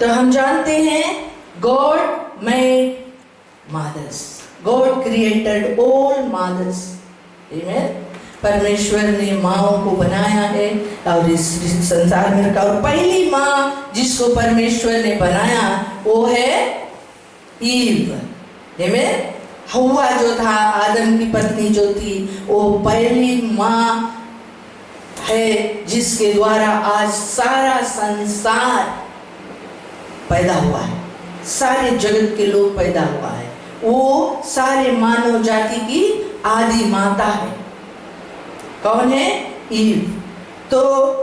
तो हम जानते हैं God made mothers, God created all mothers. परमेश्वर ने माँओं को बनाया है और इस संसार में रखा। और पहली माँ जिसको परमेश्वर ने बनाया वो है ईव। हव्वा जो था, आदम की पत्नी जो थी, वो पहली माँ है जिसके द्वारा आज सारा संसार पैदा हुआ है, सारे जगत के लोग पैदा हुआ है। वो सारे मानव जाति की आदि माता है। कौन है? ईव। तो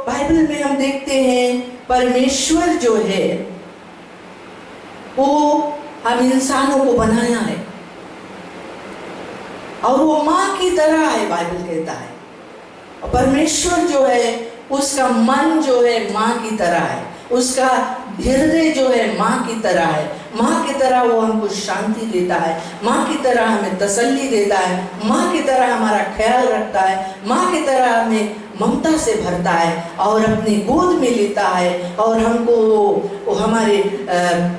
बाइबल में हम देखते हैं परमेश्वर जो है वो हम इंसानों को बनाया है और वो माँ की तरह है, बाइबल कहता है। और परमेश्वर जो है उसका मन जो है माँ की तरह है, उसका हृदय जो है माँ की तरह है। माँ की तरह वो हमको शांति देता है, माँ की तरह हमें तसल्ली देता है, माँ की तरह हमारा ख्याल रखता है, माँ की तरह हमें ममता से भरता है और अपनी गोद में लेता है और हमको वो हमारे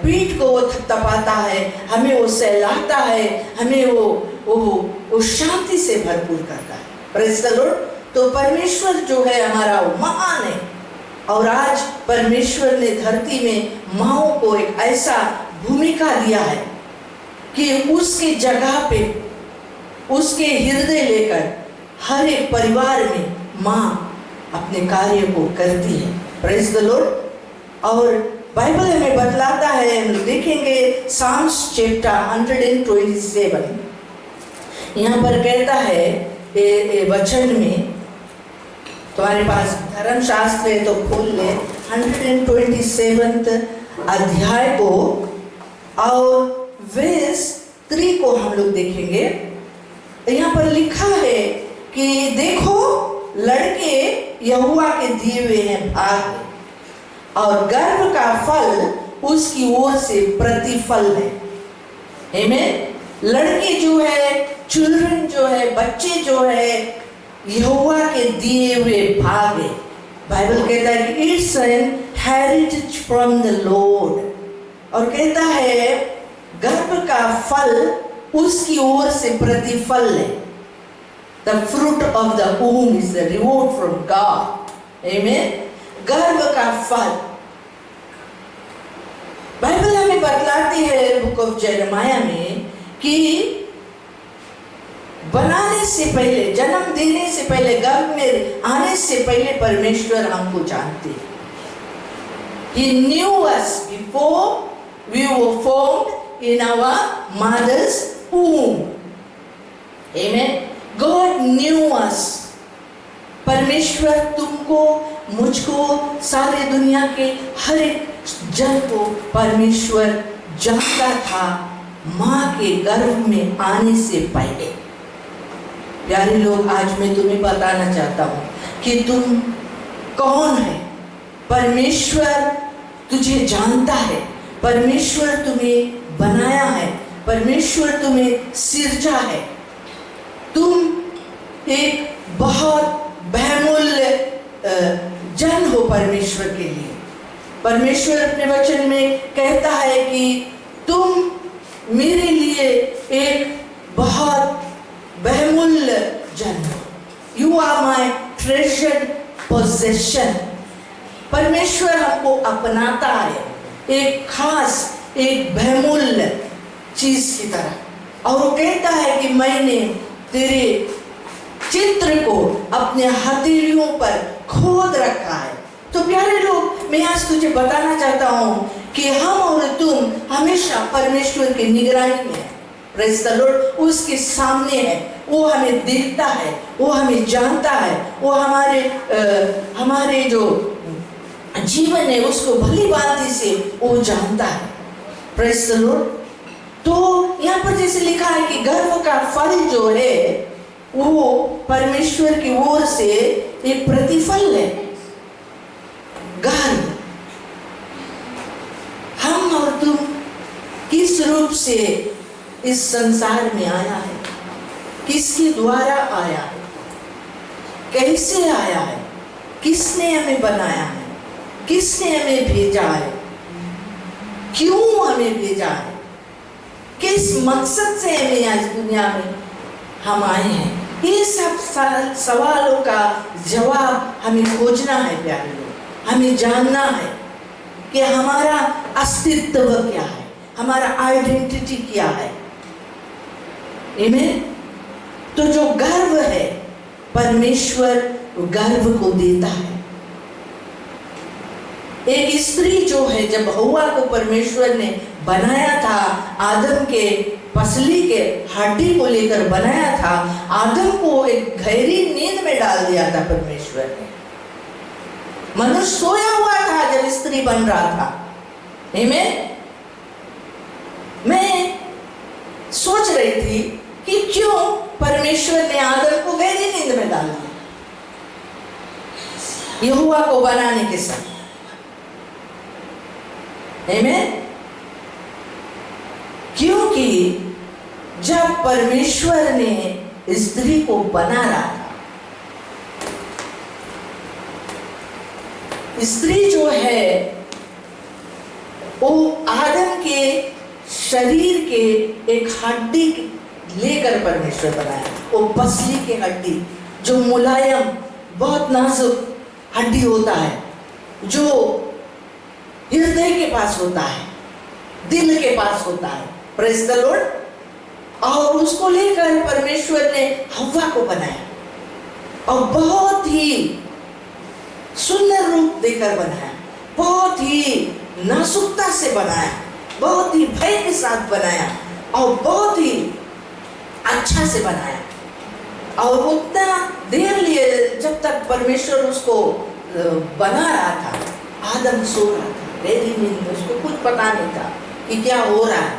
पीठ को वो थपथपाता है, हमें वो सहलाता है, हमें वो शांति से भरपूर करता है। Praise the Lord. तो परमेश्वर जो है हमारा वो महान है। और आज परमेश्वर ने धरती में माँओं को एक ऐसा भूमिका दिया है कि उसके जगह पे उसके हृदय लेकर हर एक परिवार में माँ अपने कार्य को करती है। Praise the Lord. और बाइबल हमें बतलाता है, हम देखेंगे साम्स चैप्टर 127, यहाँ पर कहता है वचन में, तुम्हारे पास धर्मशास्त्र है तो खोल ले 127 अध्याय को और वर्स 3 को हम लोग देखेंगे। यहाँ पर लिखा है कि देखो लड़के यहोवा के दिए हुए हैं भाग और गर्भ का फल उसकी ओर से प्रतिफल है। आमीन। लड़के जो है, चिल्ड्रन जो है, बच्चे जो है यहोवा के दिए हुए भाग है। बाइबल कहता है कि it's an heritage from the Lord. और कहता है गर्भ का फल उसकी ओर से प्रतिफल है। The fruit of the वूम is the reward from God. आमीन। गर्भ का फल बाइबल हमें बतलाती है बुक ऑफ जेरेमाया में कि बनाने से पहले, जन्म देने से पहले, गर्भ में आने से पहले परमेश्वर हमको जानते हैं। He knew us before we were formed in our mother's womb. Amen. God knew us. परमेश्वर तुमको, मुझको, सारे दुनिया के हर एक जन को परमेश्वर जानता था माँ के गर्भ में आने से पहले। प्यारे लोग, आज मैं तुम्हें बताना चाहता हूँ कि तुम कौन है। परमेश्वर तुझे जानता है, परमेश्वर तुम्हें बनाया है, परमेश्वर तुम्हें सिरजा है। तुम एक बहुत बहुमूल्य जन हो परमेश्वर के लिए। परमेश्वर अपने वचन में कहता है कि तुम मेरे लिए एक बहुत बहुमूल्य जन हो। You are my treasured possession. परमेश्वर हमको अपनाता है एक खास, एक बहुमूल्य चीज की तरह। और वो कहता है कि मैंने तेरे चित्र को अपने हथेलियों पर खोद रखा है। तो प्यारे लोग, मैं आज तुझे बताना चाहता हूँ कि हम और तुम हमेशा परमेश्वर की निगरानी में है। Praise the Lord. उसके सामने है, वो हमें देखता है, वो हमें जानता है, वो हमारे जो जीवन है उसको भली भांति से वो जानता है। Praise the Lord. तो यहाँ पर जैसे लिखा है कि गर्भ का फल जो है वो परमेश्वर की ओर से एक प्रतिफल है। गर्भ, हम और तुम किस रूप से इस संसार में आया है, किसके द्वारा आया है, कैसे आया है, किसने हमें बनाया है, किसने हमें भेजा है। क्यों हमें भेजा है, किस मकसद से हमें आज दुनिया में हम आए हैं, ये सब सवालों का जवाब हमें खोजना है प्यारे लोग। हमें जानना है कि हमारा अस्तित्व क्या है, हमारा आइडेंटिटी क्या है। आमीन। तो जो गर्व है, परमेश्वर गर्व को देता है। एक स्त्री जो है, जब हव्वा को परमेश्वर ने बनाया था, आदम के पसली के हड्डी को लेकर बनाया था, आदम को एक गहरी नींद में डाल दिया था परमेश्वर ने। मनुष्य सोया हुआ था जब स्त्री बन रहा था। आमीन। मैं सोच रही थी कि क्यों परमेश्वर ने आदम को गहरी नींद में डाल दिया यहोवा को बनाने के समय। आमीन। क्योंकि जब परमेश्वर ने स्त्री को बना रहा था, स्त्री जो है वो आदम के शरीर के एक हड्डी लेकर परमेश्वर बनाया। वो पसली की हड्डी जो मुलायम, बहुत नाजुक हड्डी होता है, जो हृदय के पास होता है, दिल के पास होता है। Praise the Lord. और उसको लेकर परमेश्वर ने हव्वा को बनाया और बहुत ही सुंदर रूप देकर बनाया, बहुत ही नाजुकता से बनाया, बहुत ही भय के साथ बनाया और बहुत ही अच्छा से बनाया। और उतना देर लिए जब तक परमेश्वर उसको बना रहा था, आदम सो रहा था गहरी नींद में, उसको कुछ पता नहीं था कि क्या हो रहा है।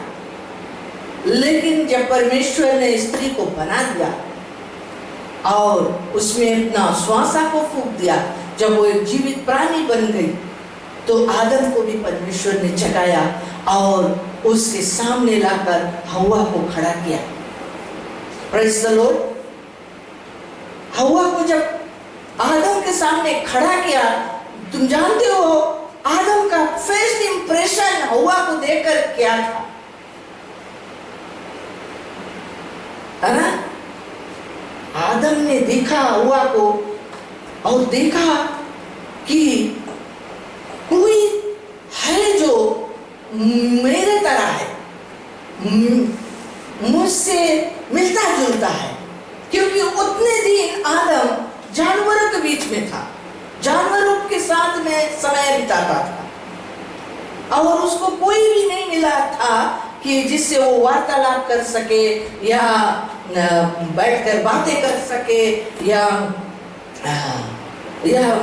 लेकिन जब परमेश्वर ने स्त्री को बना दिया और उसमें अपना श्वासा को फूंक दिया, जब वो एक जीवित प्राणी बन गई, तो आदम को भी परमेश्वर ने जगाया और उसके सामने लाकर हव्वा को खड़ा किया। Praise the Lord. हव्वा को जब आदम के सामने खड़ा किया, तुम जानते हो आदम का फर्स्ट इंप्रेशन हव्वा को देखकर क्या था, है ना? आदम ने देखा हव्वा को और देखा कि कोई है जो मेरे तरह है, मुझसे मिलता जुलता है। क्योंकि उतने दिन आदम जानवरों के बीच में था, जानवरों के साथ में समय बिताता था और उसको कोई भी नहीं मिला था कि जिससे वो वार्तालाप कर सके या बैठकर बातें कर सके या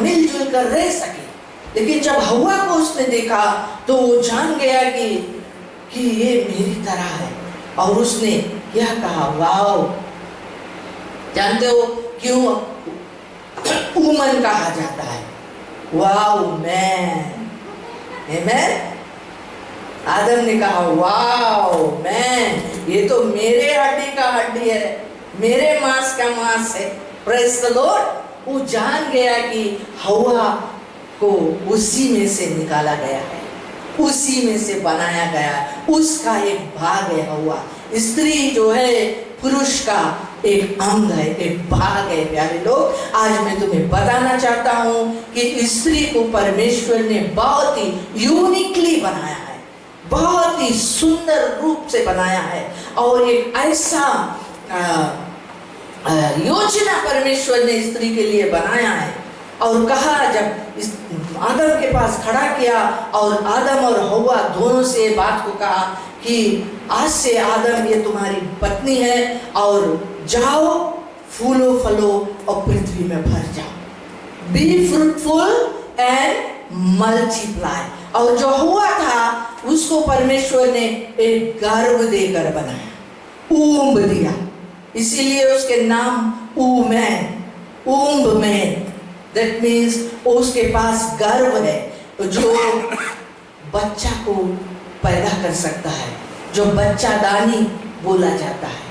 मिलजुल कर रह सके। लेकिन जब हव्वा को उसने देखा तो वो जान गया कि ये मेरी तरह है और उसने क्या कहा, वाओ। जानते हो क्यों वुमन कहा जाता है? Wow man. आमीन। आदम ने कहा वाओ मैन, ये तो मेरे हड्डी का हड्डी है, मेरे मांस का मांस है। Praise the Lord. वो जान गया कि हव्वा को उसी में से निकाला गया है, उसी में से बनाया गया है, उसका एक भाग है हव्वा। स्त्री जो है पुरुष का एक अंग है, एक भाग है। प्यारे लोग, आज मैं तुम्हें बताना चाहता हूँ कि स्त्री को परमेश्वर ने बहुत ही यूनिकली बनाया है, बहुत ही सुंदर रूप से बनाया है और एक ऐसा योजना परमेश्वर ने स्त्री के लिए बनाया है। और कहा, जब आदम के पास खड़ा किया और आदम और हव्वा दोनों से बात को कहा कि आज से आदम ये तुम्हारी पत्नी है और जाओ, फूलो फलो और पृथ्वी में भर जाओ, बी फ्रूटफुल एंड मल्टीप्लाई। और जो हव्वा था उसको परमेश्वर ने एक गर्भ देकर बनाया, ऊंब दिया, इसीलिए उसके नाम वुमन, ऊंब मैन। दैट मीन्स उसके पास गर्भ है जो बच्चा को पैदा कर सकता है, जो बच्चा दानी बोला जाता है,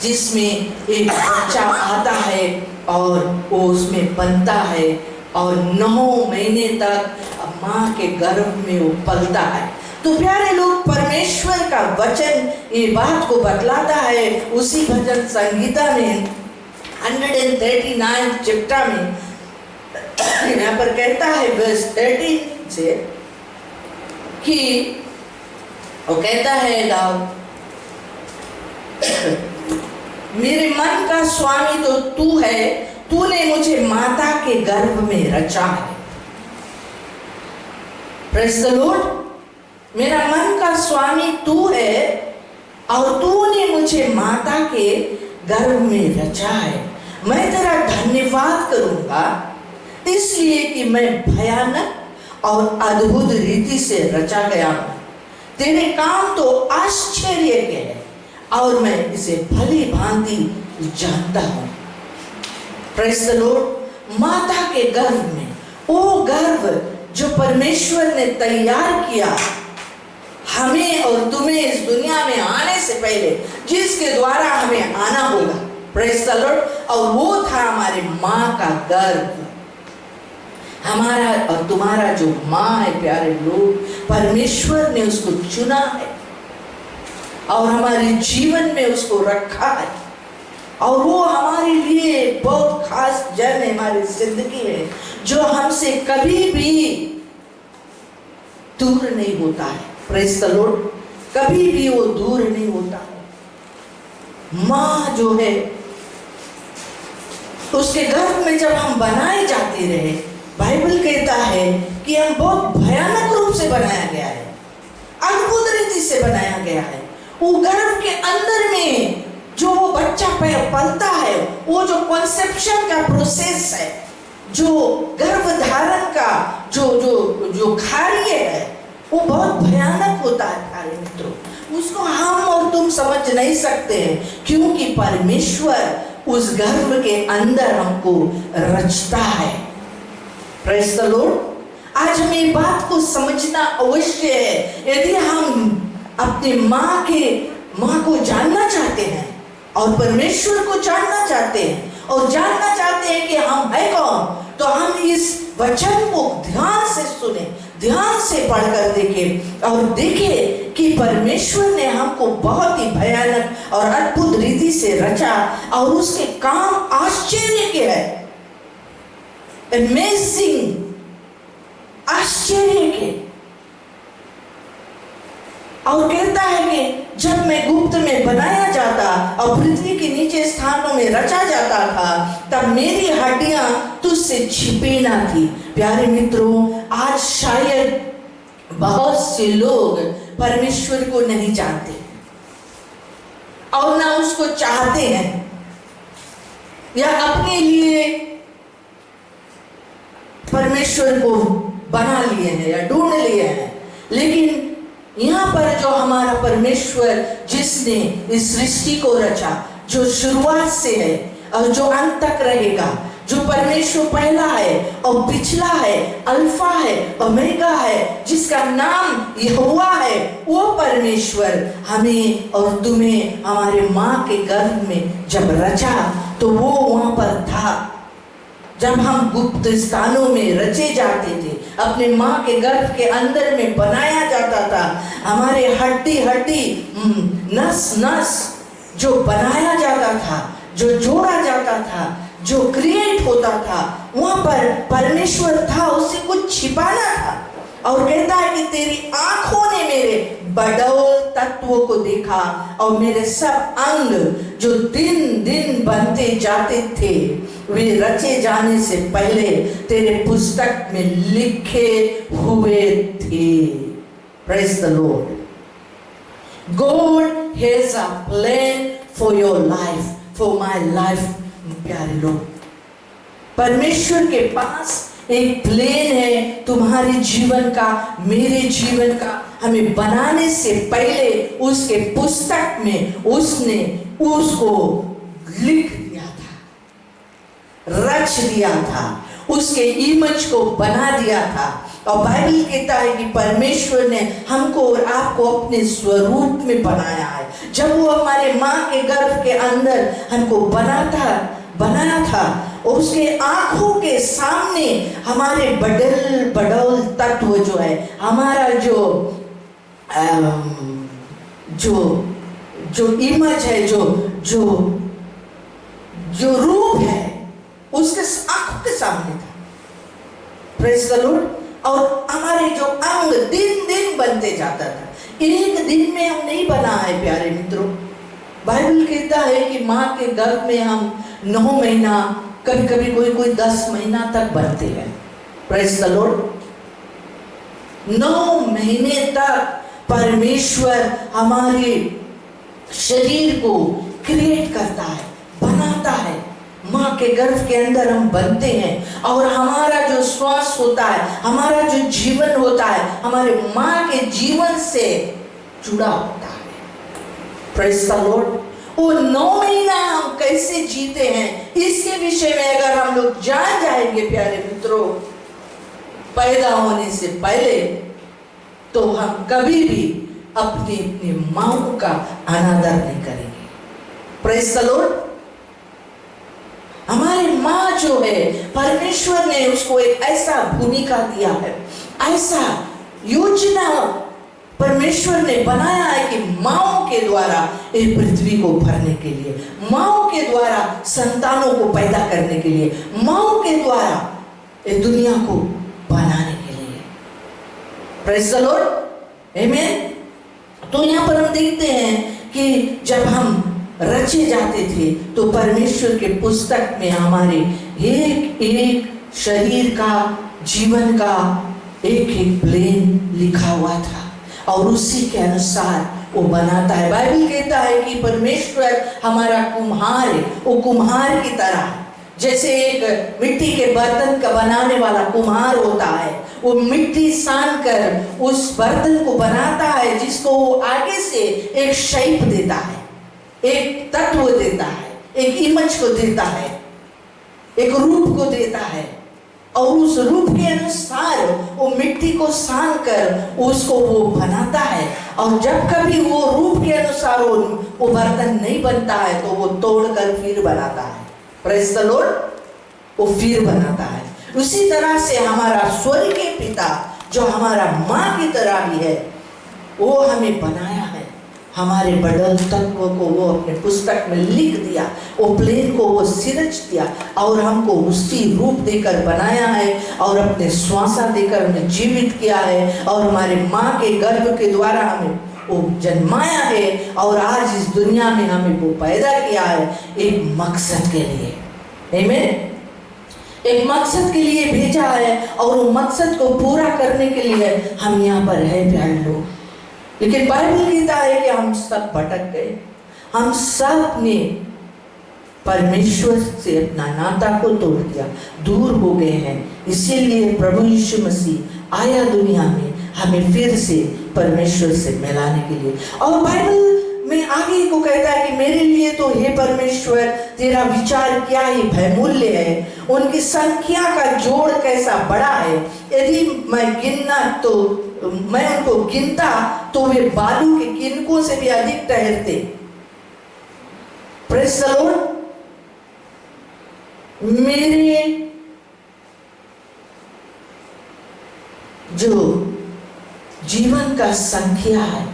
जिसमें एक बच्चा आता है और वो उसमें बनता है और 9 महीने तक माँ के गर्भ में वो पलता है तो प्यारे लोग, परमेश्वर का वचन ये बात को बतलाता है। उसी भजन संगीता में 139 चैप्टर में यहाँ पर कहता है वर्स 13 से कि वो कहता है दाऊद, मेरे मन का स्वामी तो तू है, तूने मुझे माता के गर्भ में रचा है। Praise the Lord. मेरा मन का स्वामी तू है और तूने मुझे माता के गर्भ में रचा है। मैं तेरा धन्यवाद करूंगा इसलिए कि मैं भयानक और अद्भुत रीति से रचा गया हूं। तेरे काम तो आश्चर्य के हैं और मैं इसे भली भांति जानता हूं। Praise the Lord. माता के गर्भ में, वो गर्भ जो परमेश्वर ने तैयार किया हमें और तुम्हें इस दुनिया में आने से पहले, जिसके द्वारा हमें आना होगा। Praise the Lord. और वो था हमारी माँ का गर्भ। हमारा और तुम्हारा जो माँ है प्यारे लोग, परमेश्वर ने उसको चुना है और हमारे जीवन में उसको रखा है और वो हमारे लिए बहुत खास जन है, हमारी जिंदगी में, जो हमसे कभी भी दूर नहीं होता है। Praise the Lord. कभी भी वो दूर नहीं होता है। माँ जो है, उसके गर्भ में जब हम बनाए जाते रहे, बाइबल कहता है कि हम बहुत भयानक रूप से बनाया गया है, अद्भुत रीति से बनाया गया है। वो गर्भ के अंदर में जो वो बच्चा पलता है, वो जो कॉन्सेप्शन का प्रोसेस है, जो गर्भ धारण का जो कार्य है, वो बहुत भयानक होता है प्यारे मित्रों। उसको हम और तुम समझ नहीं सकते हैं, क्योंकि परमेश्वर उस गर्भ के अंदर हमको रचता है। Praise the Lord. आज हमें बात को समझना अवश्य है। यदि हम अपनी माँ को जानना चाहते हैं और परमेश्वर को जानना चाहते हैं और जानना चाहते हैं कि हम है कौन, तो हम इस वचन को ध्यान से सुने, ध्यान से पढ़कर देखें और देखें कि परमेश्वर ने हमको बहुत ही भयानक और अद्भुत रीति से रचा और उसके काम आश्चर्य के है, अमेजिंग, आश्चर्य के। और कहता है कि जब मैं गुप्त में बनाया जाता और पृथ्वी के नीचे स्थानों में रचा जाता था, तब मेरी हड्डियां तुझसे छिपी ना थी। प्यारे मित्रों, आज शायद बहुत से लोग परमेश्वर को नहीं जानते और ना उसको चाहते हैं, या अपने लिए परमेश्वर को बना लिए हैं या ढूंढ लिए हैं। लेकिन यहाँ पर जो हमारा परमेश्वर, जिसने इस सृष्टि को रचा, जो शुरुआत से है और जो अंत तक रहेगा, जो परमेश्वर पहला है और पिछला है, अल्फा है, ओमेगा है, जिसका नाम यहोवा है, वो परमेश्वर हमें और तुम्हें हमारे माँ के गर्भ में जब रचा तो वो वहाँ पर था। जब हम गुप्त स्थानों में रचे जाते थे, अपने माँ के गर्भ के अंदर में बनाया जाता था, हमारे हड्डी हड्डी, नस नस जो बनाया जाता था, जो जोड़ा जाता था, जो क्रिएट होता था, वहाँ पर परमेश्वर था, उससे कुछ छिपाना था। और कहता है कि तेरी आंखों ने मेरे बड़ौल तत्वों को देखा और मेरे सब अंग जो दिन दिन बनते जाते थे, वे रचे जाने से पहले तेरे पुस्तक में लिखे हुए थे। Praise the Lord. God has a plan for your life, for my life. प्यारे लोग, परमेश्वर के पास एक प्लान है तुम्हारे जीवन का, मेरे जीवन का। हमें बनाने से पहले उसके पुस्तक में उसने उसको लिख दिया था, रच दिया था, उसके इमेज को बना दिया था। और बाइबल कहता है कि परमेश्वर ने हमको और आपको अपने स्वरूप में बनाया है। जब वो हमारे माँ के गर्भ के अंदर हमको बनाया था, उसके आंखों के सामने हमारे बड़ौल तत्व जो है, हमारा जो जो जो इमेज है, जो जो जो रूप है, उसके आंखों के सामने था। Praise the Lord. और हमारे जो अंग दिन दिन बनते जाता था, एक दिन में हम नहीं बना है प्यारे मित्रों। बाइबल कहता है कि माँ के गर्भ में हम 9 महीना, कभी कभी कोई कोई 10 महीना तक बनते हैं। Praise the Lord. 9 महीने तक परमेश्वर हमारे शरीर को क्रिएट करता है, बनाता है। माँ के गर्भ के अंदर हम बनते हैं और हमारा जो श्वास होता है, हमारा जो जीवन होता है, हमारे माँ के जीवन से जुड़ा होता है। Praise the Lord. वो 9 महीना हम कैसे जीते हैं, इसके विषय में अगर हम लोग जान जाएंगे प्यारे मित्रों, पैदा होने से पहले, तो हम कभी भी अपनी अपनी माँ का अनादर नहीं करेंगे। Praise the Lord. हमारी माँ जो है, परमेश्वर ने उसको एक ऐसा भूमिका दिया है, ऐसा योजना परमेश्वर ने बनाया है कि माँओं के द्वारा इस पृथ्वी को भरने के लिए, माँओं के द्वारा संतानों को पैदा करने के लिए, माँओं के द्वारा इस दुनिया को बनाने के लिए। Praise the Lord. आमीन। तो यहाँ पर हम देखते हैं कि जब हम रचे जाते थे तो परमेश्वर के पुस्तक में हमारे एक एक शरीर का, जीवन का एक एक प्लान लिखा हुआ था और उसी के अनुसार वो बनाता है। बाइबल कहता है कि परमेश्वर हमारा कुम्हार है, वो कुम्हार की तरह है। जैसे एक मिट्टी के बर्तन का बनाने वाला कुम्हार होता है, वो मिट्टी सान कर उस बर्तन को बनाता है, जिसको वो आगे से एक शेप देता है, एक तत्व देता है, एक इमेज को देता है, एक रूप को देता है, और उस रूप के अनुसार वो मिट्टी को सान कर उसको वो बनाता है। और जब कभी वो रूप के अनुसार वो बर्तन नहीं बनता है तो वो तोड़कर फिर बनाता है। Praise the Lord. वो फिर बनाता है। उसी तरह से हमारा स्वर्गीय पिता जो हमारा माँ की तरह भी है, वो हमें बनाया है, हमारे बड़े तत्व को वो अपने पुस्तक में लिख दिया, वो प्लेन को वो सिरच दिया और हमको उसी रूप देकर बनाया है और अपने श्वासा देकर हमें जीवित किया है और हमारे माँ के गर्भ के द्वारा हमें वो जन्माया है और आज इस दुनिया में हमें वो पैदा किया है एक मकसद के लिए। आमीन। एक मकसद के लिए भेजा है और वो मकसद को पूरा करने के लिए हम यहाँ पर है प्यारे लोग। लेकिन बाइबल कहता है कि हम सब भटक गए, हम सब ने परमेश्वर से अपना नाता को तोड़ दिया, दूर हो गए हैं। इसीलिए प्रभु यीशु मसीह आया दुनिया में हमें फिर से परमेश्वर से मिलाने के लिए। और बाइबल में आगे को कहता है कि मेरे लिए तो हे परमेश्वर तेरा विचार क्या ही बहुमूल्य है, उनकी संख्या का जोड़ कैसा बड़ा है, यदि मैं गिनना तो मैं उनको गिनता तो वे बालू के किनकों से भी अधिक ठहरते। Praise the Lord. मेरे जो जीवन का संख्या है,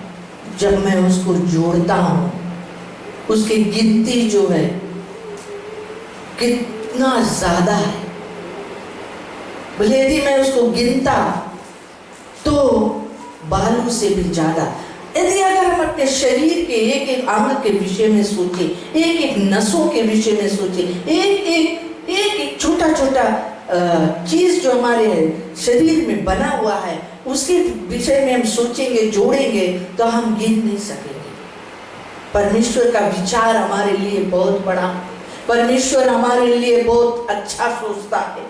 जब मैं उसको जोड़ता हूं, उसकी गिनती जो है कितना ज्यादा है। भले यदि मैं उसको गिनता तो बालू से भी ज्यादा। यदि अगर हम अपने शरीर के एक एक अंग के विषय में सोचे, एक एक नसों के विषय में सोचे, एक एक छोटा छोटा चीज जो हमारे शरीर में बना हुआ है उसके विषय में हम सोचेंगे, जोड़ेंगे तो हम गिन नहीं सकेंगे। परमेश्वर का विचार हमारे लिए बहुत बड़ा, परमेश्वर हमारे लिए बहुत अच्छा सोचता है,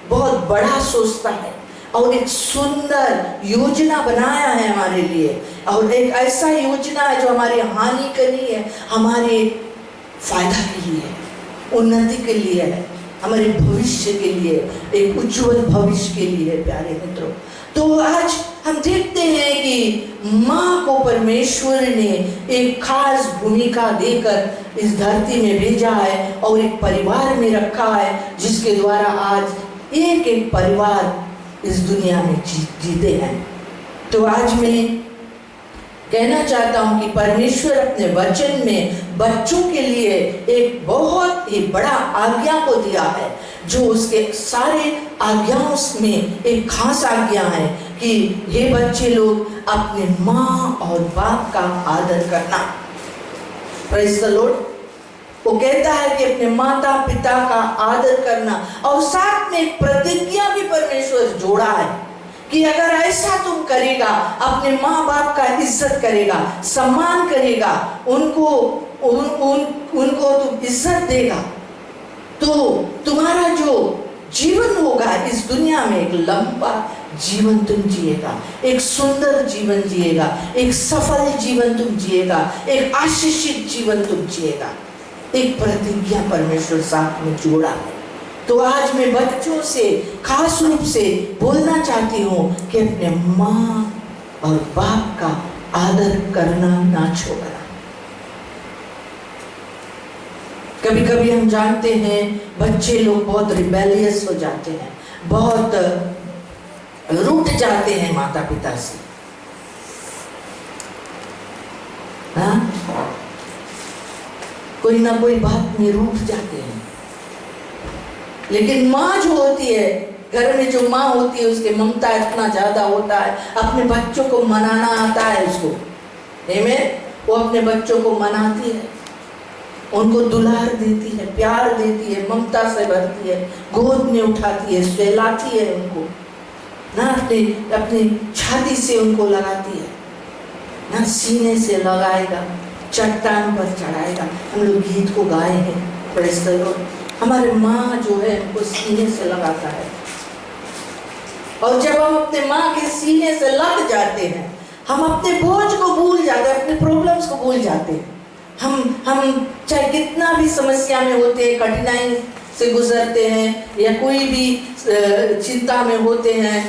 बहुत बड़ा सोचता है और एक सुंदर योजना बनाया है हमारे लिए। और एक ऐसा योजना है जो हमारी हानि के लिए है, हमारे फायदा के लिए है, उन्नति के लिए है, हमारे भविष्य के लिए, एक उज्जवल भविष्य के लिए प्यारे मित्रों। तो आज हम देखते हैं कि माँ को परमेश्वर ने एक खास भूमिका देकर इस धरती में भेजा है और एक परिवार में रखा है, जिसके द्वारा आज एक एक परिवार इस दुनिया में जीते हैं। तो आज मैं कहना चाहता हूं कि परमेश्वर अपने वचन में बच्चों के लिए एक बहुत ही बड़ा आज्ञा को दिया है, जो उसके सारे आज्ञाओं में एक खास आज्ञा है कि हे बच्चे लोग अपने माँ और बाप का आदर करना। Praise the Lord. वो कहता है कि अपने माता पिता का आदर करना, और साथ में एक प्रतिज्ञा भी परमेश्वर जोड़ा है कि अगर ऐसा तुम करेगा, अपने माँ बाप का इज्जत करेगा, सम्मान करेगा, उनको तुम इज्जत देगा, तो तुम्हारा जो जीवन होगा इस दुनिया में एक लंबा जीवन तुम जिएगा, एक सुंदर जीवन जिएगा, एक सफल जीवन तुम जिएगा, एक आशीषित जीवन तुम जिएगा। एक प्रतिज्ञा परमेश्वर साथ में जोड़ा है। तो आज मैं बच्चों से खास रूप से बोलना चाहती हूँ कि अपने माँ और बाप का आदर करना ना छोड़ना। कभी कभी हम जानते हैं बच्चे लोग बहुत रिबेलियस हो जाते हैं, बहुत रूठ जाते हैं माता पिता से। हाँ, कोई ना कोई बात में रूठ जाते हैं। लेकिन माँ जो होती है, घर में जो माँ होती है, उसके ममता इतना ज्यादा होता है, अपने बच्चों को मनाना आता है उसको। आमीन। वो अपने बच्चों को मनाती है, उनको दुलार देती है, प्यार देती है, ममता से भरती है, गोद में उठाती है, सहलाती है उनको ना, अपनी छाती से उनको लगाती है ना, सीने से लगाएगा, चट्टान पर चढ़ाएगा। हम लोग गीत को गाए हैं, प्रेज़ द लॉर्ड। हमारे माँ जो है उनको सीने से लगाता है, और जब हम अपने माँ के सीने से लग जाते हैं, हम अपने बोझ को भूल जाते हैं, अपने प्रॉब्लम्स को भूल जाते हैं। हम चाहे कितना भी समस्या में होते हैं, कठिनाई से गुजरते हैं, या कोई भी चिंता में होते हैं,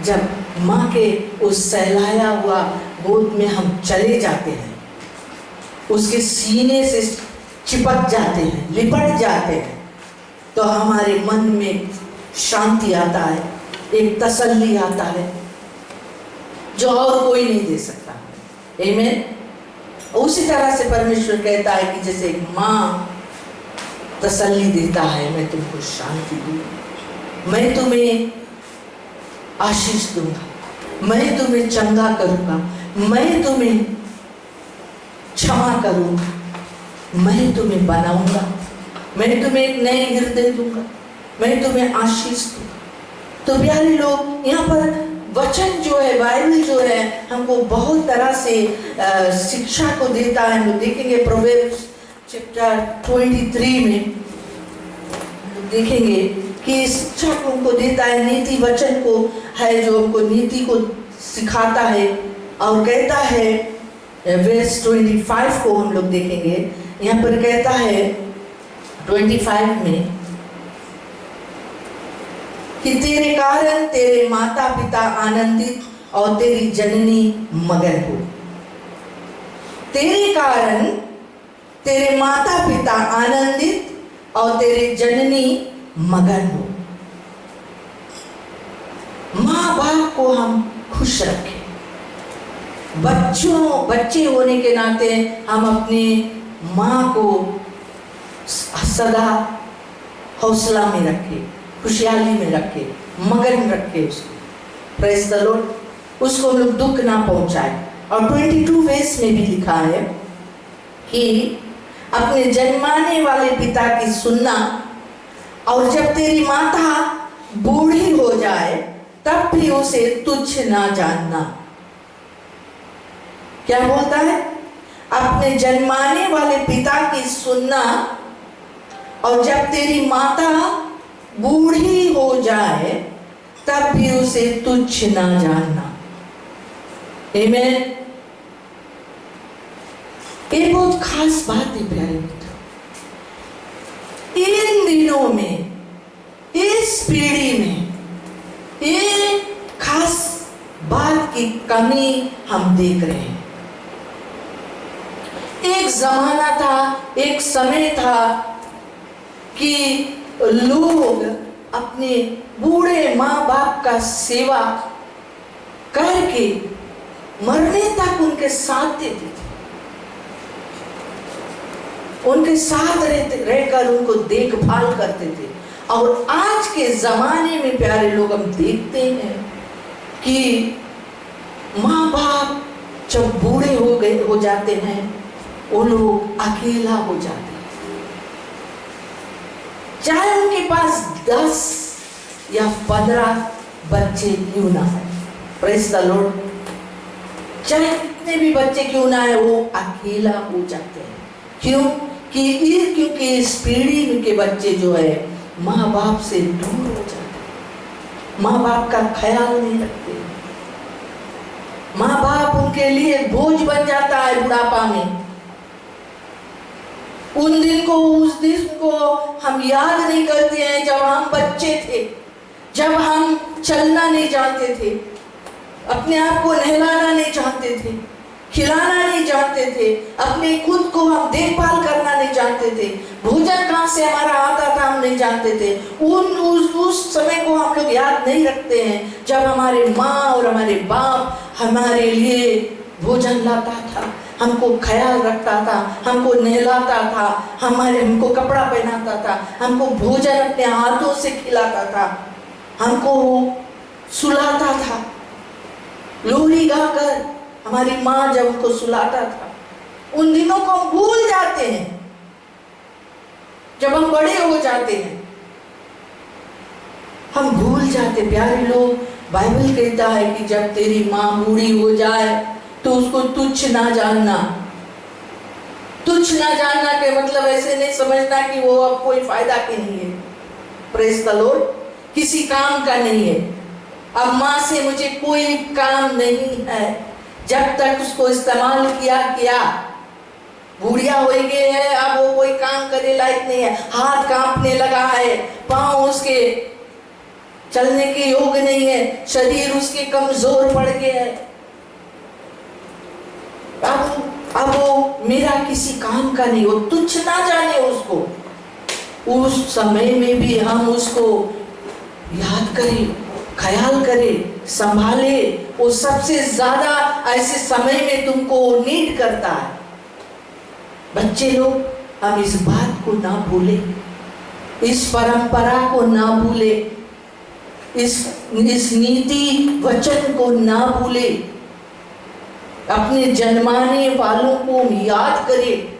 जब माँ के उस सहलाया हुआ गोद में हम चले जाते हैं, उसके सीने से चिपक जाते हैं, लिपट जाते हैं, तो हमारे मन में शांति आता है, एक तसल्ली आता है जो और कोई नहीं दे सकता। आमीन। उसी तरह से परमेश्वर कहता है कि जैसे एक माँ तसल्ली देता है, मैं तुमको शांति दूंगा, मैं तुम्हें आशीष दूंगा, मैं तुम्हें चंगा करूंगा, मैं तुम्हें क्षमा करूंगा, मैं तुम्हें बनाऊंगा, मैं तुम्हें एक नए हृदय दूंगा, मैं तुम्हें आशीष दूंगा। तो प्यारे लोग, यहाँ पर वचन जो है, बाइबल जो है, हमको बहुत तरह से शिक्षा को देता है। हम लोग देखेंगे प्रोवेर्ब्स चैप्टर 23 में देखेंगे कि शिक्षा को हमको देता है, नीति वचन को है जो हमको नीति को सिखाता है। और कहता है वर्स 25 को हम लोग देखेंगे, यहाँ पर कहता है 25 में कि तेरे कारण तेरे माता पिता आनंदित और तेरी जननी मगन हो। तेरे कारण तेरे माता पिता आनंदित और तेरे जननी मगन हो। माँ बाप को हम खुश रखें। बच्चे होने के नाते हम अपनी माँ को सदा हौसला में रखें, खुशहाली में रखें, मगन रखें उसको। Praise the Lord. उसको हम लोग दुख ना पहुंचाए। और 22 वर्स में भी लिखा है कि अपने जन्माने वाले पिता की सुनना, और जब तेरी माता बूढ़ी हो जाए तब भी उसे तुच्छ ना जानना। क्या बोलता है? अपने जन्माने वाले पिता की सुनना, और जब तेरी माता बूढ़ी हो जाए तब भी उसे तुच्छ ना जानना। आमीन। ये बहुत खास बात है प्यारे मित्रों। इन दिनों में, इस पीढ़ी में ये खास बात की कमी हम देख रहे हैं। एक जमाना था, एक समय था कि लोग अपने बूढ़े माँ बाप का सेवा करके मरने तक उनके साथ देते थे, उनके साथ रहकर उनको देखभाल करते थे। और आज के जमाने में प्यारे लोग हम देखते हैं कि माँ बाप जब बूढ़े हो जाते हैं, वो लोग अकेला हो जाते हैं, चाहे उनके पास 10 या 15 बच्चे क्यों ना है। Praise the Lord. चाहे कितने भी बच्चे क्यों ना है, वो अकेला हो जाते हैं। क्यों? क्योंकि इस पीढ़ी के बच्चे जो है माँ बाप से दूर हो जाते हैं, माँ बाप का ख्याल नहीं रखते, माँ बाप उनके लिए बोझ बन जाता है बुढ़ापा में। उस दिन को हम याद नहीं करते हैं जब हम बच्चे थे, जब हम चलना नहीं जानते थे, अपने आप को नहलाना नहीं जानते थे, खिलाना नहीं जानते थे, अपने खुद को हम देखभाल करना नहीं जानते थे, भोजन कहाँ से हमारा आता था हम नहीं जानते थे। उस समय को हम लोग याद नहीं रखते हैं जब हमारे माँ और हमारे बाप हमारे लिए भोजन लाता था, हमको ख्याल रखता था, हमको नहलाता था, हमको कपड़ा पहनाता था, हमको भोजन अपने हाथों से खिलाता था, हमको सुलाता था। लोरी गाकर हमारी माँ जब उनको सुलाता था, उन दिनों को हम भूल जाते हैं जब हम बड़े हो जाते हैं, हम भूल जाते। प्यारे लोग, बाइबल कहता है कि जब तेरी माँ बूढ़ी हो जाए तो उसको तुच्छ ना जानना। तुच्छ ना जानना के मतलब ऐसे नहीं समझना कि वो अब कोई फायदा की नहीं है। Praise the Lord. किसी काम का नहीं है। अब माँ से मुझे कोई काम नहीं है, जब तक उसको इस्तेमाल किया बुढ़िया हो गई है, अब वो कोई काम करने लायक नहीं है, हाथ कांपने लगा है, पांव उसके चलने के योग नहीं है, शरीर उसके कमजोर पड़ गया है, अब वो मेरा किसी काम का नहीं, वो तुच्छ ना जाने उसको। उस समय में भी हम उसको याद करें, ख्याल करें, संभाले। वो सबसे ज्यादा ऐसे समय में तुमको नीड करता है। बच्चे लोग, हम इस बात को ना भूले, इस परंपरा को ना भूले, इस नीति वचन को ना भूले। अपने जन्माने वालों को याद करें,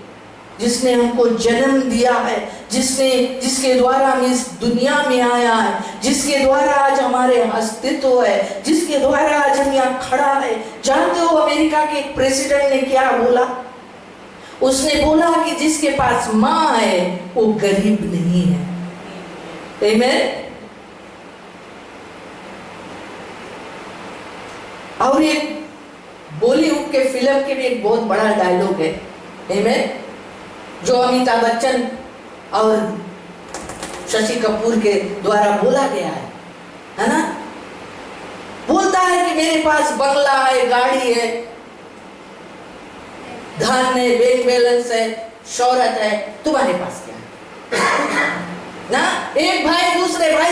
जिसने हमको जन्म दिया है, जिसके द्वारा हम इस दुनिया में आया है, जिसके द्वारा आज हमारे अस्तित्व है, जिसके द्वारा आज हम यहाँ खड़ा है। जानते हो अमेरिका के एक प्रेसिडेंट ने क्या बोला? उसने बोला कि जिसके पास माँ है वो गरीब नहीं है। आमीन। और एक बॉलीवुड के फिल्म के भी एक बहुत बड़ा डायलॉग है, आमीन, जो अमिताभ बच्चन और शशि कपूर के द्वारा बोला गया है ना? बोलता है कि मेरे पास बंगला है, गाड़ी है, धन है, बैंक बैलेंस है, शोहरत है, तुम्हारे पास क्या है? ना एक भाई दूसरे भाई